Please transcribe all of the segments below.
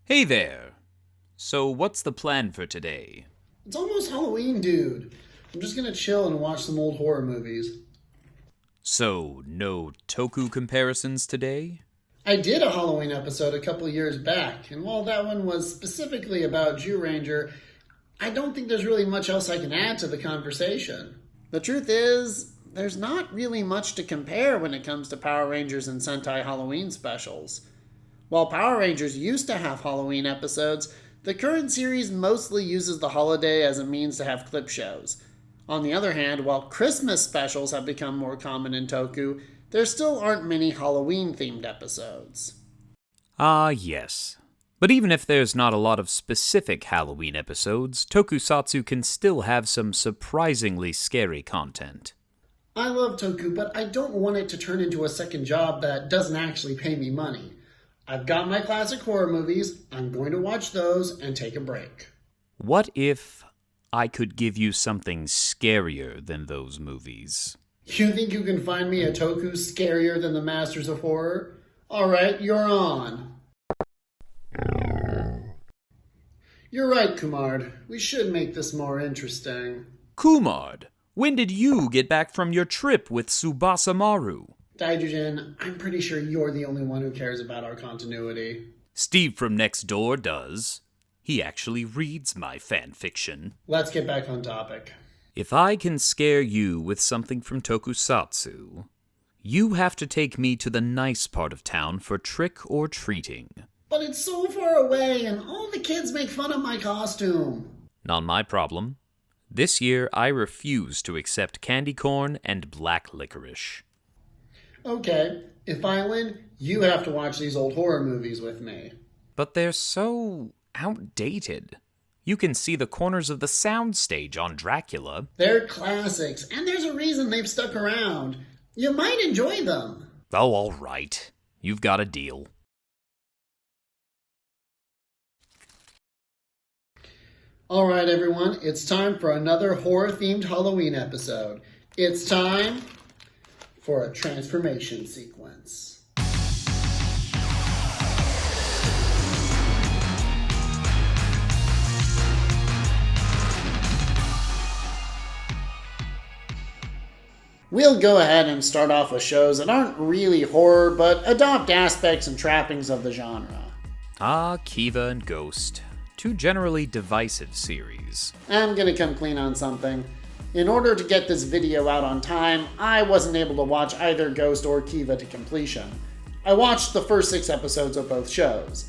Hey there! So, what's the plan for today? It's almost Halloween, dude. I'm just gonna chill and watch some old horror movies. So, no Toku comparisons today? I did a Halloween episode a couple years back, and while that one was specifically about Jew Ranger, I don't think there's really much else I can add to the conversation. The truth is, there's not really much to compare when it comes to Power Rangers and Sentai Halloween specials. While Power Rangers used to have Halloween episodes, the current series mostly uses the holiday as a means to have clip shows. On the other hand, while Christmas specials have become more common in Toku, there still aren't many Halloween-themed episodes. Ah, yes. But even if there's not a lot of specific Halloween episodes, Tokusatsu can still have some surprisingly scary content. I love Toku, but I don't want it to turn into a second job that doesn't actually pay me money. I've got my classic horror movies, I'm going to watch those and take a break. What if I could give you something scarier than those movies? You think you can find me a Toku scarier than the Masters of Horror? Alright, you're on. You're right, Kumard. We should make this more interesting. Kumard, when did you get back from your trip with Tsubasa Maru? Daizyujin, I'm pretty sure you're the only one who cares about our continuity. Steve from next door does. He actually reads my fan fiction. Let's get back on topic. If I can scare you with something from Tokusatsu, you have to take me to the nice part of town for trick or treating. But it's so far away and all the kids make fun of my costume. Not my problem. This year, I refuse to accept candy corn and black licorice. Okay, if I win, you have to watch these old horror movies with me. But they're so outdated. You can see the corners of the soundstage on Dracula. They're classics, and there's a reason they've stuck around. You might enjoy them. Oh, all right. You've got a deal. Alright everyone, it's time for another horror-themed Halloween episode. It's time for a transformation sequence. We'll go ahead and start off with shows that aren't really horror, but adopt aspects and trappings of the genre. Ah, Kiva and Ghost. Two generally divisive series. I'm gonna come clean on something. In order to get this video out on time, I wasn't able to watch either Ghost or Kiva to completion. I watched the first 6 episodes of both shows.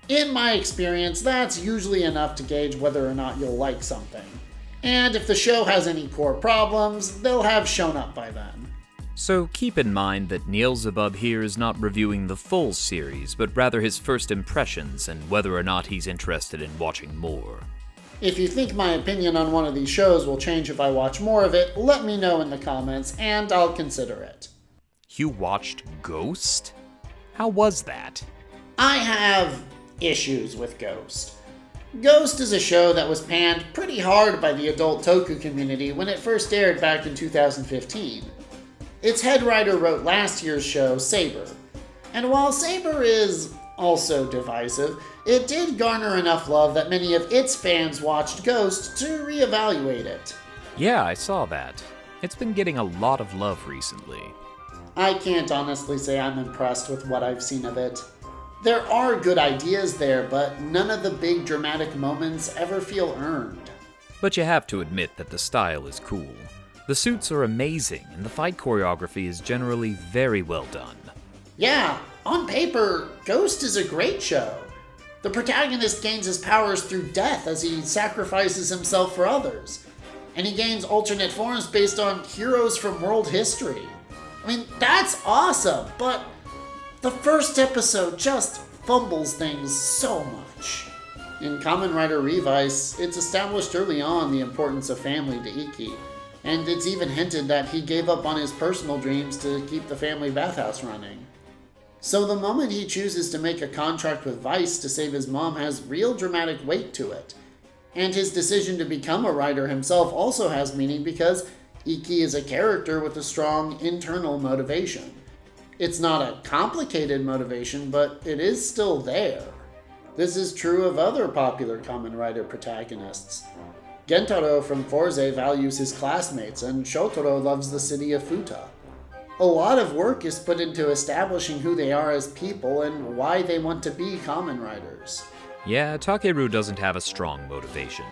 In my experience, that's usually enough to gauge whether or not you'll like something. And if the show has any core problems, they'll have shown up by then. So keep in mind that Nielzabub here is not reviewing the full series, but rather his first impressions and whether or not he's interested in watching more. If you think my opinion on one of these shows will change if I watch more of it, let me know in the comments, and I'll consider it. You watched Ghost? How was that? I have issues with Ghost. Ghost is a show that was panned pretty hard by the adult Toku community when it first aired back in 2015. Its head writer wrote last year's show, Saber. And while Saber is also divisive, it did garner enough love that many of its fans watched Ghost to reevaluate it. Yeah, I saw that. It's been getting a lot of love recently. I can't honestly say I'm impressed with what I've seen of it. There are good ideas there, but none of the big dramatic moments ever feel earned. But you have to admit that the style is cool. The suits are amazing, and the fight choreography is generally very well done. Yeah, on paper, Ghost is a great show. The protagonist gains his powers through death as he sacrifices himself for others. And he gains alternate forms based on heroes from world history. I mean, that's awesome, but the first episode just fumbles things so much. In Kamen Rider Revice, it's established early on the importance of family to Iki, and it's even hinted that he gave up on his personal dreams to keep the family bathhouse running. So the moment he chooses to make a contract with Vice to save his mom has real dramatic weight to it. And his decision to become a writer himself also has meaning because Iki is a character with a strong internal motivation. It's not a complicated motivation, but it is still there. This is true of other popular Kamen Rider protagonists. Gentaro from Forze values his classmates, and Shotaro loves the city of Futa. A lot of work is put into establishing who they are as people and why they want to be Kamen Riders. Yeah, Takeru doesn't have a strong motivation.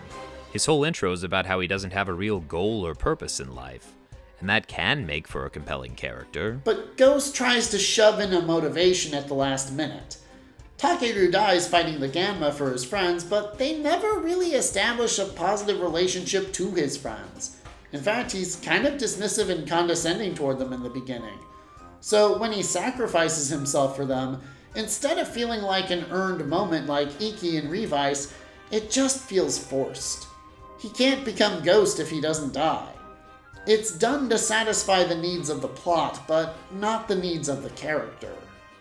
His whole intro is about how he doesn't have a real goal or purpose in life, and that can make for a compelling character. But Ghost tries to shove in a motivation at the last minute. Takeru dies fighting the Gamma for his friends, but they never really establish a positive relationship to his friends. In fact, he's kind of dismissive and condescending toward them in the beginning. So when he sacrifices himself for them, instead of feeling like an earned moment like Iki and Revice, it just feels forced. He can't become Ghost if he doesn't die. It's done to satisfy the needs of the plot, but not the needs of the character.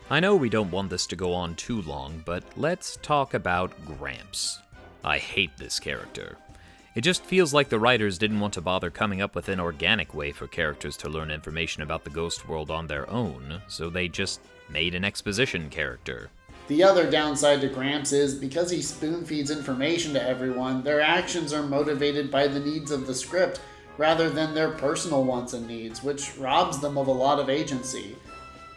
I know we don't want this to go on too long, but let's talk about Gramps. I hate this character. It just feels like the writers didn't want to bother coming up with an organic way for characters to learn information about the ghost world on their own, so they just made an exposition character. The other downside to Gramps is, because he spoon-feeds information to everyone, their actions are motivated by the needs of the script rather than their personal wants and needs, which robs them of a lot of agency.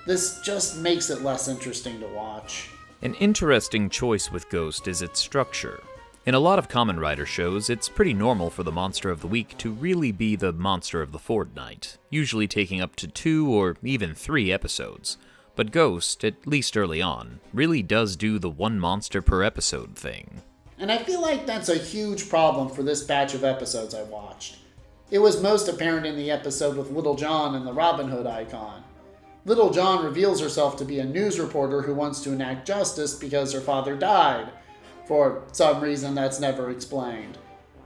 This just makes it less interesting to watch. An interesting choice with Ghost is its structure. In a lot of Kamen Rider shows, it's pretty normal for the Monster of the Week to really be the Monster of the Fortnight, usually taking up to 2 or even 3 episodes. But Ghost, at least early on, really does do the one monster per episode thing. And I feel like that's a huge problem for this batch of episodes I watched. It was most apparent in the episode with Little John and the Robin Hood icon. Little John reveals herself to be a news reporter who wants to enact justice because her father died. For some reason that's never explained.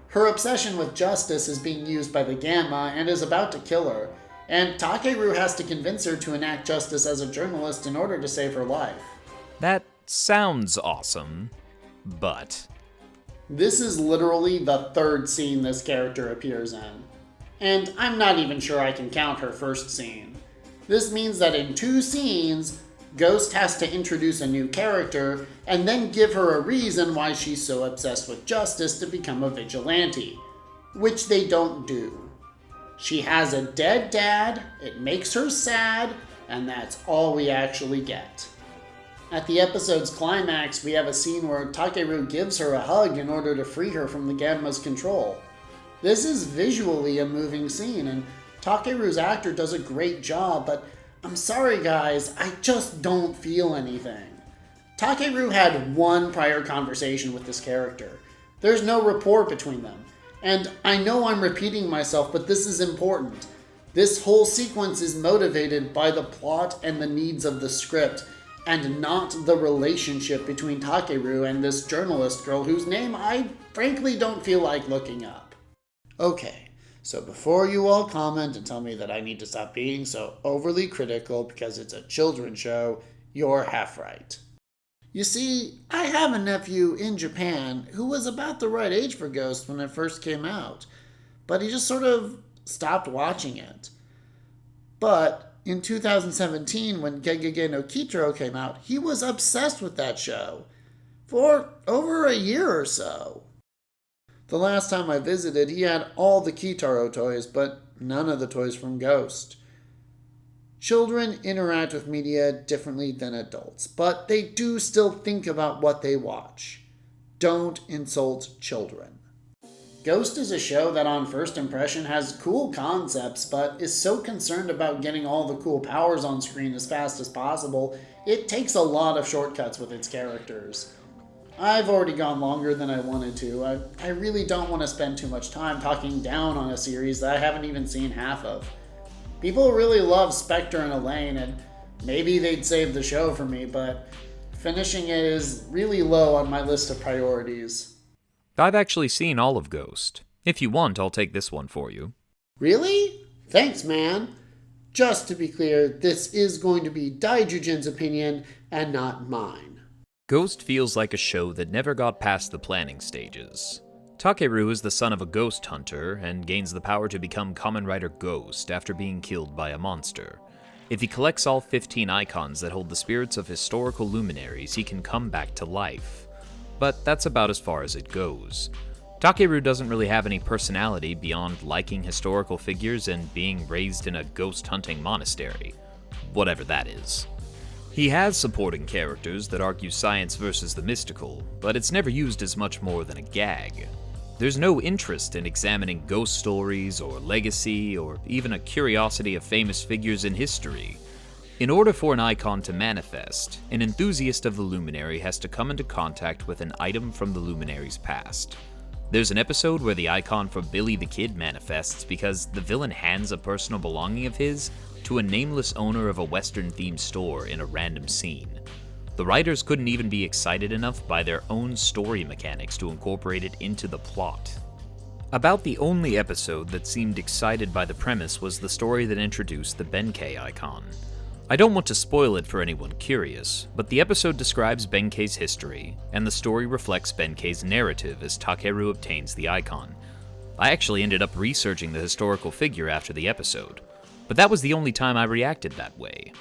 Her obsession with justice is being used by the Gamma and is about to kill her, and Takeru has to convince her to enact justice as a journalist in order to save her life. That sounds awesome, but... This is literally the third scene this character appears in. And I'm not even sure I can count her first scene. This means that in 2 scenes, Ghost has to introduce a new character and then give her a reason why she's so obsessed with justice to become a vigilante, which they don't do. She has a dead dad, it makes her sad, and that's all we actually get. At the episode's climax, we have a scene where Takeru gives her a hug in order to free her from the Gamma's control. This is visually a moving scene, and Takeru's actor does a great job, but I'm sorry guys, I just don't feel anything. Takeru had one prior conversation with this character. There's no rapport between them. And I know I'm repeating myself, but this is important. This whole sequence is motivated by the plot and the needs of the script, and not the relationship between Takeru and this journalist girl whose name I frankly don't feel like looking up. Okay. So before you all comment and tell me that I need to stop being so overly critical because it's a children's show, you're half right. You see, I have a nephew in Japan who was about the right age for Ghost when it first came out, but he just sort of stopped watching it. But in 2017, when Gegege no Kitaro came out, he was obsessed with that show for over a year or so. The last time I visited, he had all the Kitaro toys, but none of the toys from Ghost. Children interact with media differently than adults, but they do still think about what they watch. Don't insult children. Ghost is a show that on first impression has cool concepts, but is so concerned about getting all the cool powers on screen as fast as possible, it takes a lot of shortcuts with its characters. I've already gone longer than I wanted to. I really don't want to spend too much time talking down on a series that I haven't even seen half of. People really love Spectre and Elaine, and maybe they'd save the show for me, but finishing it is really low on my list of priorities. I've actually seen all of Ghost. If you want, I'll take this one for you. Really? Thanks, man. Just to be clear, this is going to be Daizyujin's opinion and not mine. Ghost feels like a show that never got past the planning stages. Takeru is the son of a ghost hunter and gains the power to become Kamen Rider Ghost after being killed by a monster. If he collects all 15 icons that hold the spirits of historical luminaries, he can come back to life. but that's about as far as it goes. Takeru doesn't really have any personality beyond liking historical figures and being raised in a ghost-hunting monastery, whatever that is. He has supporting characters that argue science versus the mystical, but it's never used as much more than a gag. There's no interest in examining ghost stories or legacy or even a curiosity of famous figures in history. In order for an icon to manifest, an enthusiast of the luminary has to come into contact with an item from the luminary's past. There's an episode where the icon for Billy the Kid manifests because the villain hands a personal belonging of his to a nameless owner of a Western-themed store in a random scene. The writers couldn't even be excited enough by their own story mechanics to incorporate it into the plot. About the only episode that seemed excited by the premise was the story that introduced the Benkei icon. I don't want to spoil it for anyone curious, but the episode describes Benkei's history, and the story reflects Benkei's narrative as Takeru obtains the icon. I actually ended up researching the historical figure after the episode, but that was the only time I reacted that way.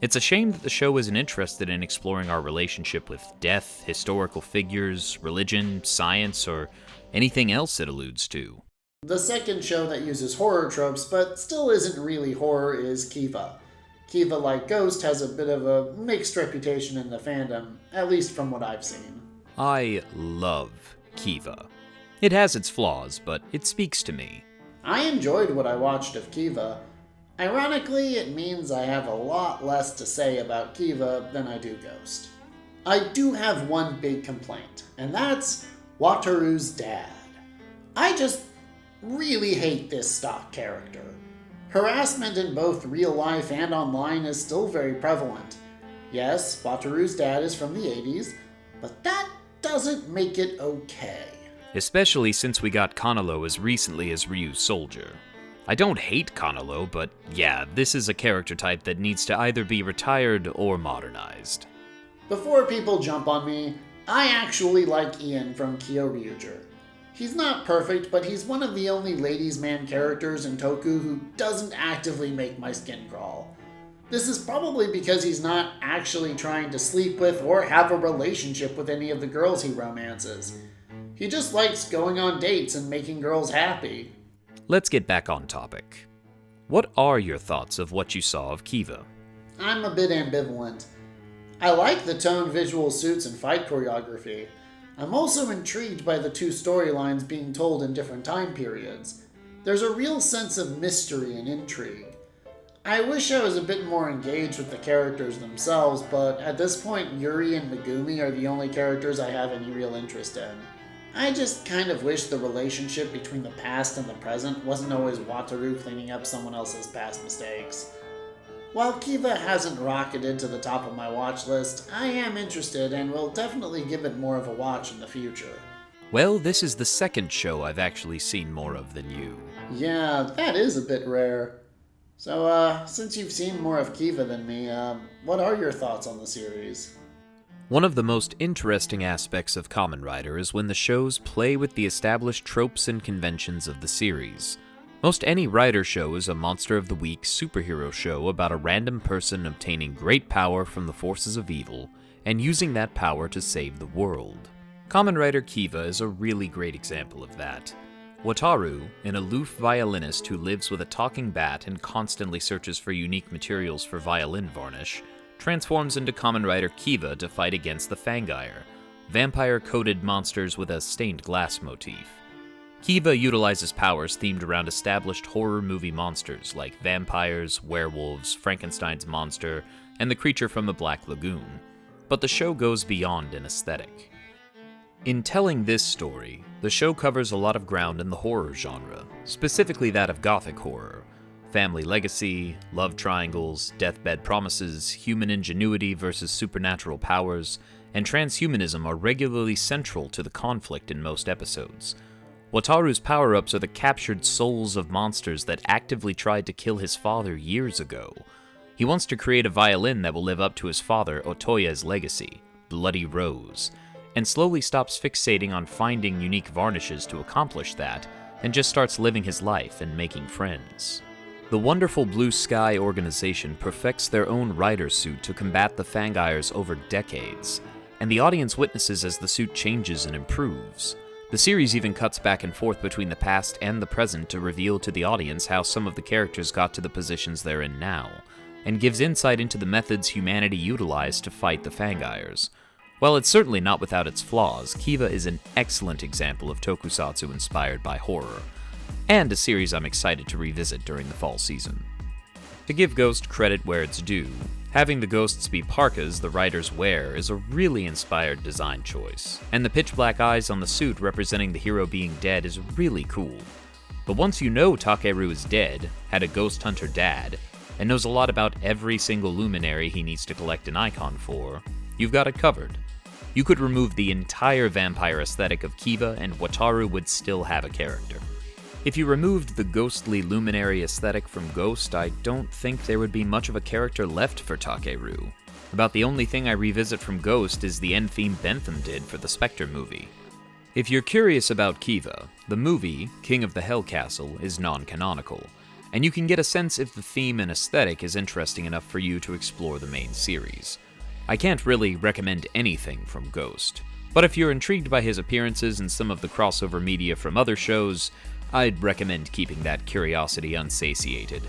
It's a shame that the show isn't interested in exploring our relationship with death, historical figures, religion, science, or anything else it alludes to. The second show that uses horror tropes but still isn't really horror is Kiva. Kiva, like Ghost, has a bit of a mixed reputation in the fandom, at least from what I've seen. I love Kiva. It has its flaws, but it speaks to me. I enjoyed what I watched of Kiva. Ironically, it means I have a lot less to say about Kiva than I do Ghost. I do have one big complaint, and that's Wataru's dad. I just really hate this stock character. Harassment in both real life and online is still very prevalent. Yes, Wataru's dad is from the 80s, but that doesn't make it okay. Especially since we got Kanalo as recently as Ryu's soldier. I don't hate Kanalo, but yeah, this is a character type that needs to either be retired or modernized. Before people jump on me, I actually like Ian from Kyoryuger. He's not perfect, but he's one of the only ladies' man characters in Toku who doesn't actively make my skin crawl. This is probably because he's not actually trying to sleep with or have a relationship with any of the girls he romances. He just likes going on dates and making girls happy. Let's get back on topic. What are your thoughts of what you saw of Kiva? I'm a bit ambivalent. I like the toned visual suits and fight choreography. I'm also intrigued by the two storylines being told in different time periods. There's a real sense of mystery and intrigue. I wish I was a bit more engaged with the characters themselves, but at this point Yuri and Megumi are the only characters I have any real interest in. I just kind of wish the relationship between the past and the present wasn't always Wataru cleaning up someone else's past mistakes. While Kiva hasn't rocketed to the top of my watch list, I am interested and will definitely give it more of a watch in the future. Well, this is the second show I've actually seen more of than you. Yeah, that is a bit rare. So, since you've seen more of Kiva than me, what are your thoughts on the series? One of the most interesting aspects of Kamen Rider is when the shows play with the established tropes and conventions of the series. Most any Rider show is a Monster of the Week superhero show about a random person obtaining great power from the forces of evil and using that power to save the world. Kamen Rider Kiva is a really great example of that. Wataru, an aloof violinist who lives with a talking bat and constantly searches for unique materials for violin varnish, transforms into Kamen Rider Kiva to fight against the Fangire, vampire-coated monsters with a stained glass motif. Kiva utilizes powers themed around established horror movie monsters like vampires, werewolves, Frankenstein's monster, and the creature from the Black Lagoon. But the show goes beyond an aesthetic. In telling this story, the show covers a lot of ground in the horror genre, specifically that of gothic horror. Family legacy, love triangles, deathbed promises, human ingenuity versus supernatural powers, and transhumanism are regularly central to the conflict in most episodes. Wataru's power-ups are the captured souls of monsters that actively tried to kill his father years ago. He wants to create a violin that will live up to his father Otoya's legacy, Bloody Rose, and slowly stops fixating on finding unique varnishes to accomplish that, and just starts living his life and making friends. The Wonderful Blue Sky organization perfects their own rider suit to combat the Fangires over decades, and the audience witnesses as the suit changes and improves. The series even cuts back and forth between the past and the present to reveal to the audience how some of the characters got to the positions they're in now, and gives insight into the methods humanity utilized to fight the Fangires. While it's certainly not without its flaws, Kiva is an excellent example of tokusatsu inspired by horror, and a series I'm excited to revisit during the fall season. To give Ghost credit where it's due, having the ghosts be parkas the writers wear is a really inspired design choice, and the pitch black eyes on the suit representing the hero being dead is really cool. But once you know Takeru is dead, had a ghost hunter dad, and knows a lot about every single luminary he needs to collect an icon for, you've got it covered. You could remove the entire vampire aesthetic of Kiva and Wataru would still have a character. If you removed the ghostly luminary aesthetic from Ghost, I don't think there would be much of a character left for Takeru. About the only thing I revisit from Ghost is the end theme Bentham did for the Spectre movie. If you're curious about Kiva, the movie, King of the Hell Castle, is non-canonical, and you can get a sense if the theme and aesthetic is interesting enough for you to explore the main series. I can't really recommend anything from Ghost, but if you're intrigued by his appearances and some of the crossover media from other shows, I'd recommend keeping that curiosity unsatiated.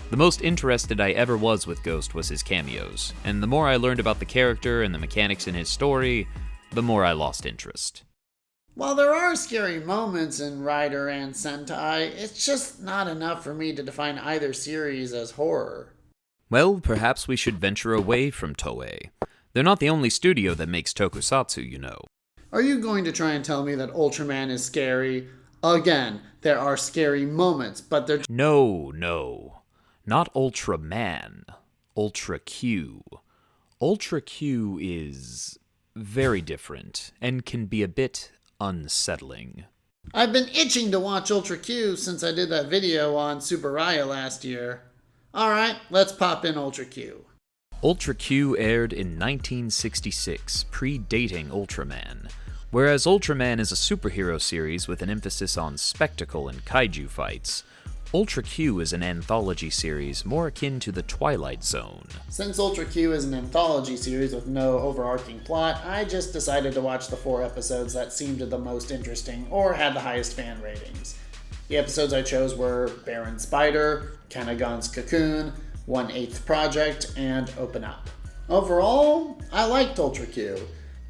The most interested I ever was with Ghost was his cameos, and the more I learned about the character and the mechanics in his story, the more I lost interest. While there are scary moments in Rider and Sentai, it's just not enough for me to define either series as horror. Well, perhaps we should venture away from Toei. They're not the only studio that makes tokusatsu, you know. Are you going to try and tell me that Ultraman is scary? Again, there are scary moments, but they're... No. Not Ultraman. Ultra Q. Ultra Q is very different, and can be a bit unsettling. I've been itching to watch Ultra Q since I did that video on Super Raya last year. Alright, let's pop in Ultra Q. Ultra Q aired in 1966, predating Ultraman. Whereas Ultraman is a superhero series with an emphasis on spectacle and kaiju fights, Ultra Q is an anthology series more akin to the Twilight Zone. Since Ultra Q is an anthology series with no overarching plot, I just decided to watch the 4 episodes that seemed the most interesting or had the highest fan ratings. The episodes I chose were Baron Spider, Kanagon's Cocoon, 1/8 Project, and Open Up. Overall, I liked Ultra Q.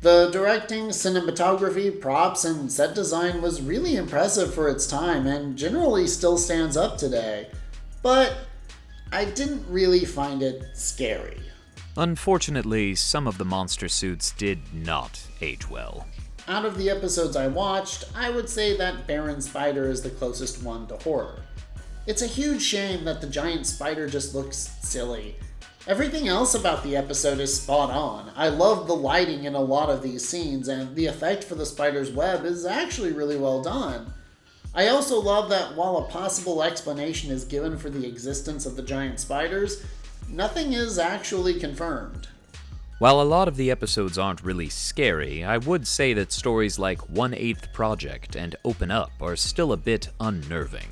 The directing, cinematography, props, and set design was really impressive for its time and generally still stands up today. But I didn't really find it scary. Unfortunately, some of the monster suits did not age well. Out of the episodes I watched, I would say that Baron Spider is the closest one to horror. It's a huge shame that the giant spider just looks silly. Everything else about the episode is spot on. I love the lighting in a lot of these scenes, and the effect for the spider's web is actually really well done. I also love that while a possible explanation is given for the existence of the giant spiders, nothing is actually confirmed. While a lot of the episodes aren't really scary, I would say that stories like 1/8 Project and Open Up are still a bit unnerving.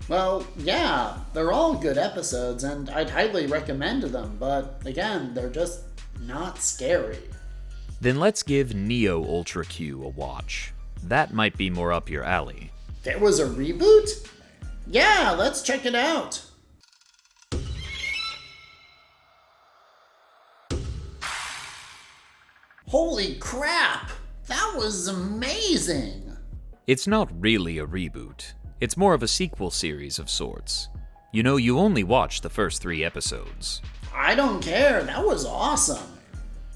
Well, yeah, they're all good episodes, and I'd highly recommend them, but again, they're just not scary. Then let's give Neo Ultra Q a watch. That might be more up your alley. There was a reboot? Yeah, let's check it out. Holy crap! That was amazing! It's not really a reboot. It's more of a sequel series of sorts. You know, you only watched the first 3 episodes. I don't care, that was awesome.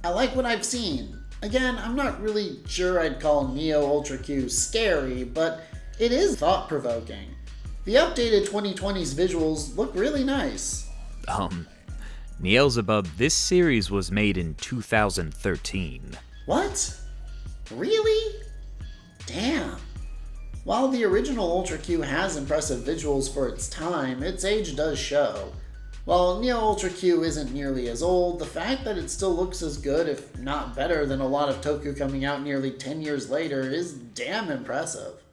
I like what I've seen. Again, I'm not really sure I'd call Neo Ultra Q scary, but it is thought-provoking. The updated 2020's visuals look really nice. Nielzabub, this series was made in 2013. What? Really? Damn. While the original Ultra Q has impressive visuals for its time, its age does show. While Neo Ultra Q isn't nearly as old, the fact that it still looks as good, if not better, than a lot of Toku coming out nearly 10 years later is damn impressive.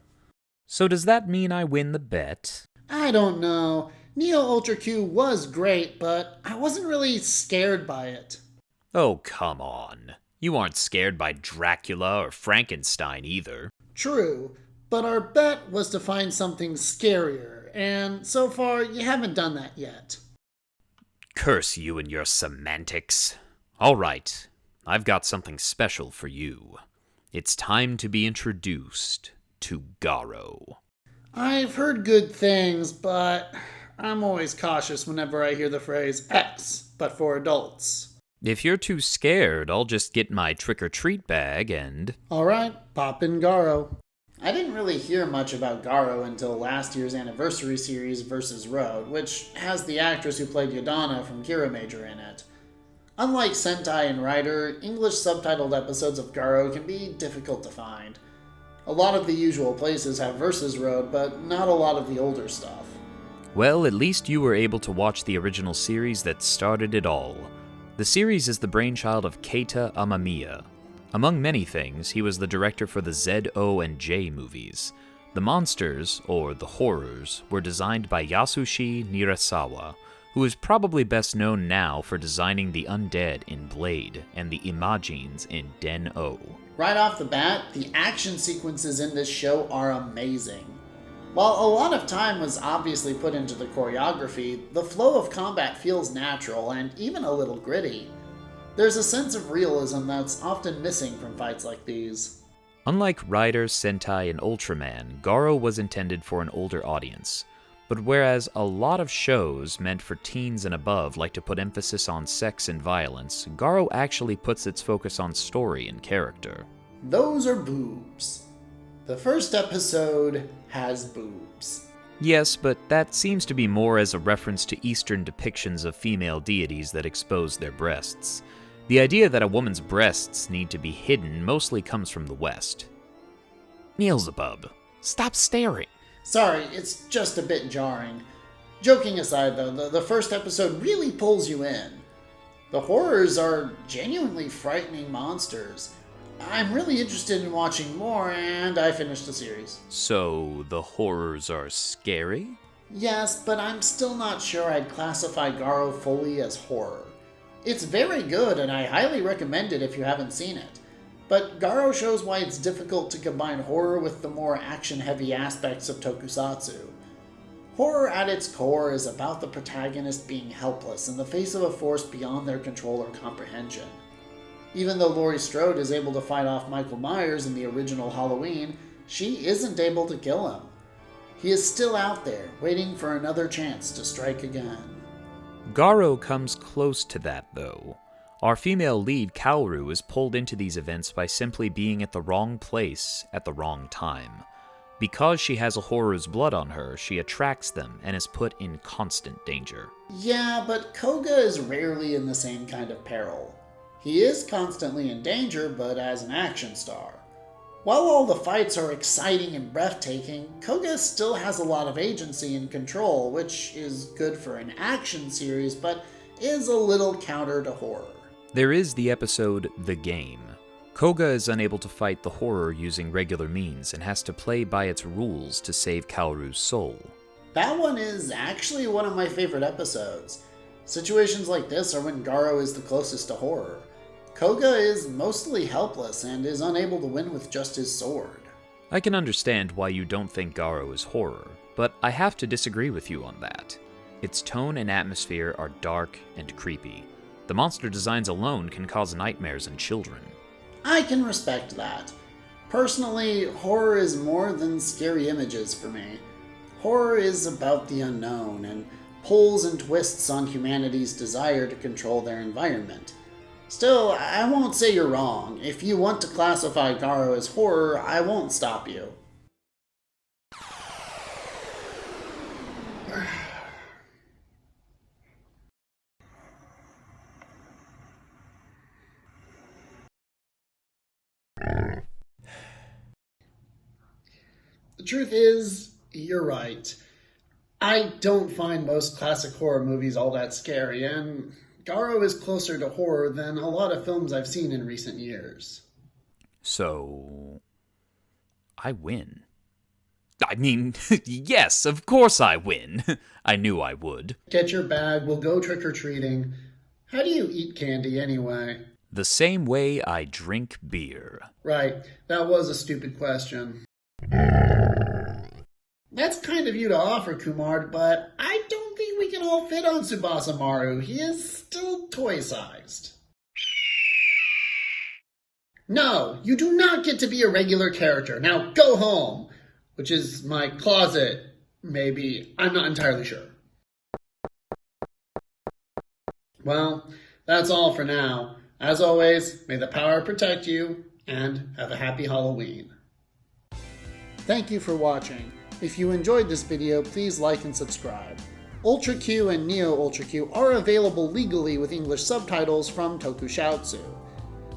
So does that mean I win the bet? I don't know. Neo Ultra Q was great, but I wasn't really scared by it. Oh, come on. You aren't scared by Dracula or Frankenstein either. True, but our bet was to find something scarier, and so far you haven't done that yet. Curse you and your semantics. All right, I've got something special for you. It's time to be introduced to Garo. I've heard good things, but I'm always cautious whenever I hear the phrase X, but for adults. If you're too scared, I'll just get my trick-or-treat bag and... Alright, pop in Garo. I didn't really hear much about Garo until last year's anniversary series Versus Road, which has the actress who played Yodana from Kira Major in it. Unlike Sentai and Rider, English subtitled episodes of Garo can be difficult to find. A lot of the usual places have Versus Road, but not a lot of the older stuff. Well, at least you were able to watch the original series that started it all. The series is the brainchild of Keita Amamiya. Among many things, he was the director for the Z-O and J movies. The monsters, or the horrors, were designed by Yasushi Nirasawa, who is probably best known now for designing the undead in Blade and the Imagines in Den-O. Right off the bat, the action sequences in this show are amazing. While a lot of time was obviously put into the choreography, the flow of combat feels natural and even a little gritty. There's a sense of realism that's often missing from fights like these. Unlike Rider, Sentai, and Ultraman, Garo was intended for an older audience. But whereas a lot of shows meant for teens and above like to put emphasis on sex and violence, Garo actually puts its focus on story and character. Those are boobs. The first episode has boobs. Yes, but that seems to be more as a reference to Eastern depictions of female deities that expose their breasts. The idea that a woman's breasts need to be hidden mostly comes from the West. Nielzabub, stop staring. Sorry, it's just a bit jarring. Joking aside though, the first episode really pulls you in. The horrors are genuinely frightening monsters. I'm really interested in watching more, and I finished the series. So, the horrors are scary? Yes, but I'm still not sure I'd classify Garo fully as horror. It's very good, and I highly recommend it if you haven't seen it. But Garo shows why it's difficult to combine horror with the more action-heavy aspects of Tokusatsu. Horror at its core is about the protagonist being helpless in the face of a force beyond their control or comprehension. Even though Laurie Strode is able to fight off Michael Myers in the original Halloween, she isn't able to kill him. He is still out there, waiting for another chance to strike again. Garo comes close to that, though. Our female lead, Kaoru, is pulled into these events by simply being at the wrong place at the wrong time. Because she has a horror's blood on her, she attracts them and is put in constant danger. Yeah, but Koga is rarely in the same kind of peril. He is constantly in danger, but as an action star. While all the fights are exciting and breathtaking, Koga still has a lot of agency and control, which is good for an action series, but is a little counter to horror. There is the episode The Game. Koga is unable to fight the horror using regular means and has to play by its rules to save Kaoru's soul. That one is actually one of my favorite episodes. Situations like this are when Garo is the closest to horror. Koga is mostly helpless and is unable to win with just his sword. I can understand why you don't think Garo is horror, but I have to disagree with you on that. Its tone and atmosphere are dark and creepy. The monster designs alone can cause nightmares in children. I can respect that. Personally, horror is more than scary images for me. Horror is about the unknown and pulls and twists on humanity's desire to control their environment. Still, I won't say you're wrong. If you want to classify Garo as horror, I won't stop you. The truth is, you're right. I don't find most classic horror movies all that scary, and Garo is closer to horror than a lot of films I've seen in recent years. So, I win. I mean, yes, of course I win. I knew I would. Get your bag, we'll go trick-or-treating. How do you eat candy anyway? The same way I drink beer. Right, that was a stupid question. That's kind of you to offer, Kumar, but I don't think we can all fit on Tsubasa Maru. He is still toy-sized. No, you do not get to be a regular character. Now go home. Which is my closet, maybe. I'm not entirely sure. Well, that's all for now. As always, may the power protect you, and have a happy Halloween. Thank you for watching. If you enjoyed this video, please like and subscribe. Ultra Q and Neo Ultra Q are available legally with English subtitles from Tokusatsu.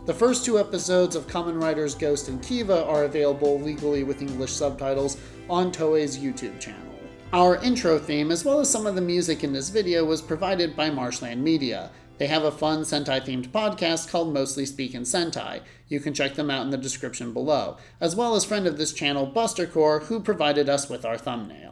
The first 2 episodes of Kamen Rider's Ghost and Kiva are available legally with English subtitles on Toei's YouTube channel. Our intro theme, as well as some of the music in this video, was provided by Marshland Media. They have a fun Sentai-themed podcast called Mostly Speakin' Sentai. You can check them out in the description below, as well as friend of this channel, Bustercore, who provided us with our thumbnail.